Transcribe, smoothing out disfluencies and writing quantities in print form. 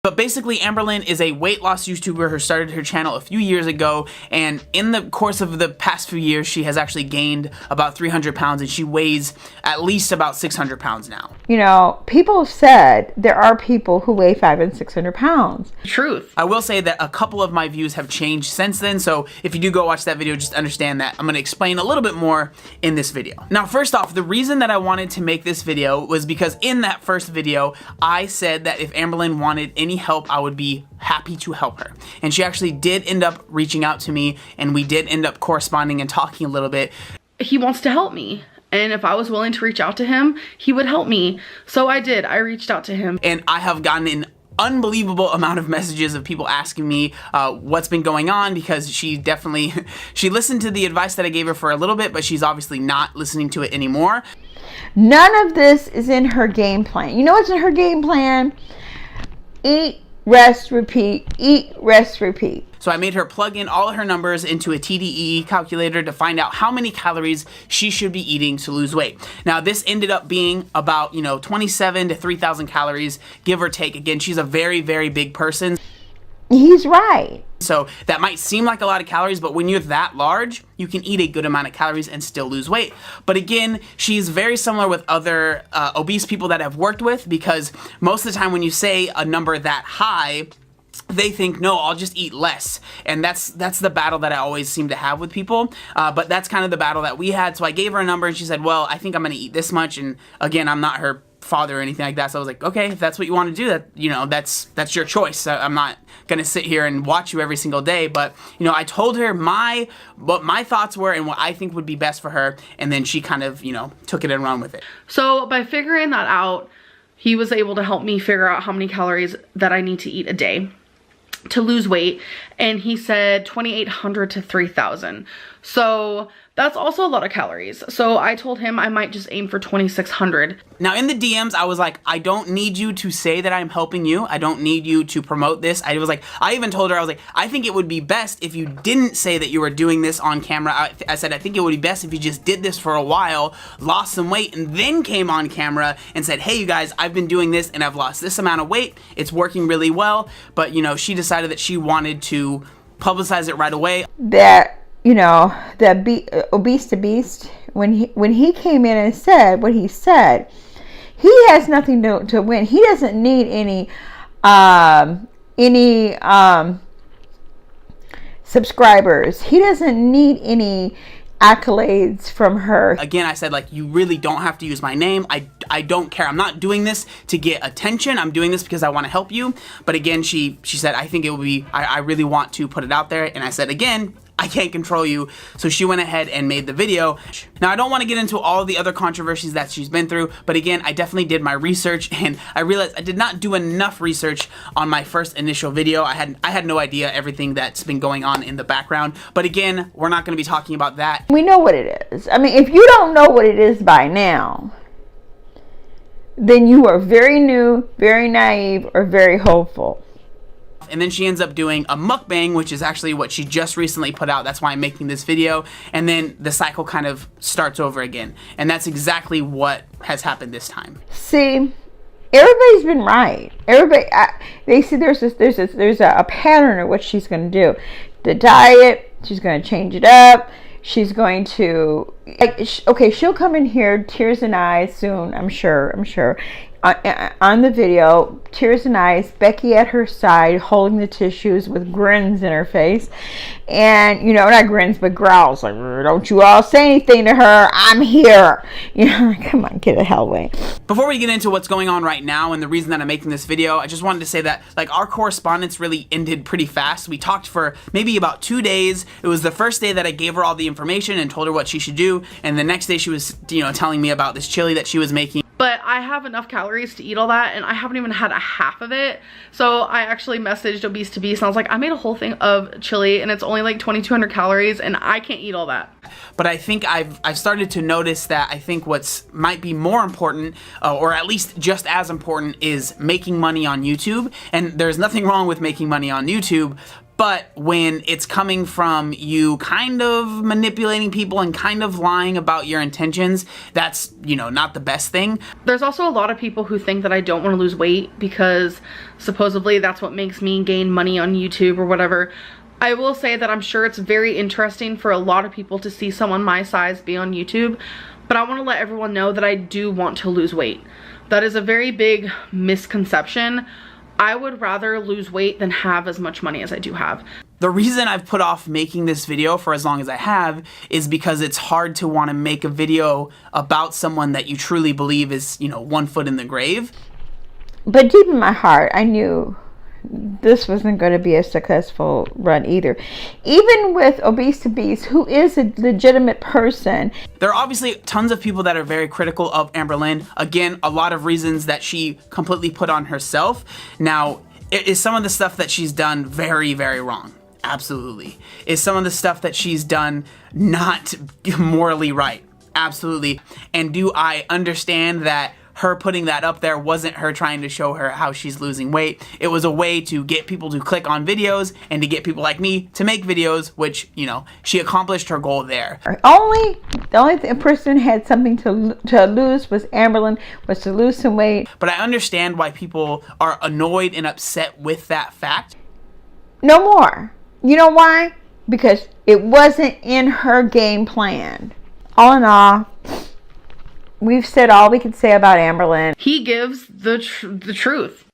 But basically, Amberlynn is a weight loss YouTuber who started her channel a few years ago, and in the course of the past few years, she has actually gained about 300 pounds, and she weighs at least about 600 pounds now. You know, people have said there are people who weigh 500 and 600 pounds. Truth. I will say that a couple of my views have changed since then, so if you do go watch that video, just understand that I'm going to explain a little bit more in this video. Now, first off, the reason that I wanted to make this video was because in that first video, I said that if Amberlynn wanted any help, I would be happy to help her. And she actually did end up reaching out to me, and we did end up corresponding and talking a little bit. He wants to help me, and if I was willing to reach out to him, he would help me. So I did. I reached out to him. And I have gotten an unbelievable amount of messages of people asking me what's been going on, because she definitely, she listened to the advice that I gave her for a little bit, but she's obviously not listening to it anymore. None of this is in her game plan. You know what's in her game plan? Eat, rest, repeat. Eat, rest, repeat. So I made her plug in all of her numbers into a TDE calculator to find out how many calories she should be eating to lose weight. Now this ended up being about, 27 to 3,000 calories, give or take. Again, she's a very, very big person. He's right. So that might seem like a lot of calories, but when you're that large, you can eat a good amount of calories and still lose weight. But again, she's very similar with other obese people that I've worked with, because most of the time when you say a number that high, they think, no, I'll just eat less. And that's the battle that I always seem to have with people. But that's kind of the battle that we had. So I gave her a number and she said, well, I think I'm going to eat this much. And again, I'm not her father or anything like that. So I was like, okay, if that's what you want to do, that's your choice. I'm not going to sit here and watch you every single day. But, I told her what my thoughts were and what I think would be best for her. And then she kind of, took it and run with it. So by figuring that out, he was able to help me figure out how many calories that I need to eat a day to lose weight, and he said 2,800 to 3,000. So that's also a lot of calories. So I told him I might just aim for 2,600. Now in the DMs, I was like, I don't need you to say that I'm helping you. I don't need you to promote this. I even told her, I was like, I think it would be best if you didn't say that you were doing this on camera. I said, I think it would be best if you just did this for a while, lost some weight, and then came on camera and said, hey, you guys, I've been doing this and I've lost this amount of weight. It's working really well. But, she decided that she wanted to publicize it right away. That, Obese to Beast, when he came in and said what he said, he has nothing to win. He doesn't need any subscribers. He doesn't need any accolades from her. Again, I said, you really don't have to use my name. I don't care. I'm not doing this to get attention. I'm doing this because I want to help you. But again, she said, I think it would be, I really want to put it out there. And I said, again, I can't control you. So she went ahead and made the video. Now, I don't want to get into all the other controversies that she's been through, but again, I definitely did my research, and I realized I did not do enough research on my first initial video. I had no idea everything that's been going on in the background. But again, we're not going to be talking about that. We know what it is. I mean, if you don't know what it is by now, then you are very new, very naive, or very hopeful. And then she ends up doing a mukbang, which is actually what she just recently put out. That's why I'm making this video. And then the cycle kind of starts over again. And that's exactly what has happened this time. See, everybody's been right. Everybody, they see there's a pattern of what she's going to do. The diet, she's going to change it up. She's going to, okay, she'll come in here, tears and eyes soon, I'm sure. On the video, tears and eyes, Becky at her side, holding the tissues with grins in her face. And, not grins, but growls. Like, don't you all say anything to her. I'm here. Come on, get the hell away. Before we get into what's going on right now and the reason that I'm making this video, I just wanted to say that, our correspondence really ended pretty fast. We talked for maybe about 2 days. It was the first day that I gave her all the information and told her what she should do. And the next day she was, telling me about this chili that she was making. But I have enough calories to eat all that, and I haven't even had a half of it. So I actually messaged Obese to Beast, and I was like, I made a whole thing of chili, and it's only 2,200 calories, and I can't eat all that. But I think I've started to notice that I think what's might be more important, or at least just as important, is making money on YouTube. And there's nothing wrong with making money on YouTube, But when it's coming from you kind of manipulating people and kind of lying about your intentions, that's, you know, not the best thing. There's also a lot of people who think that I don't want to lose weight because supposedly that's what makes me gain money on YouTube or whatever. I will say that I'm sure it's very interesting for a lot of people to see someone my size be on YouTube, but I want to let everyone know that I do want to lose weight. That is a very big misconception. I would rather lose weight than have as much money as I do have. The reason I've put off making this video for as long as I have is because it's hard to want to make a video about someone that you truly believe is, you know, 1 foot in the grave. But deep in my heart, I knew this wasn't going to be a successful run either. Even with Obese to Beast, who is a legitimate person. There are obviously tons of people that are very critical of Amberlynn. Again, a lot of reasons that she completely put on herself. Now, is some of the stuff that she's done very, very wrong? Absolutely. Is some of the stuff that she's done not morally right? Absolutely. And do I understand that her putting that up there wasn't her trying to show her how she's losing weight? It was a way to get people to click on videos and to get people like me to make videos, which, you know, she accomplished her goal there. The only person had something to lose was Amberlynn, was to lose some weight. But I understand why people are annoyed and upset with that fact. No more. You know why? Because it wasn't in her game plan. All in all, we've said all we can say about Amberlynn. He gives the truth.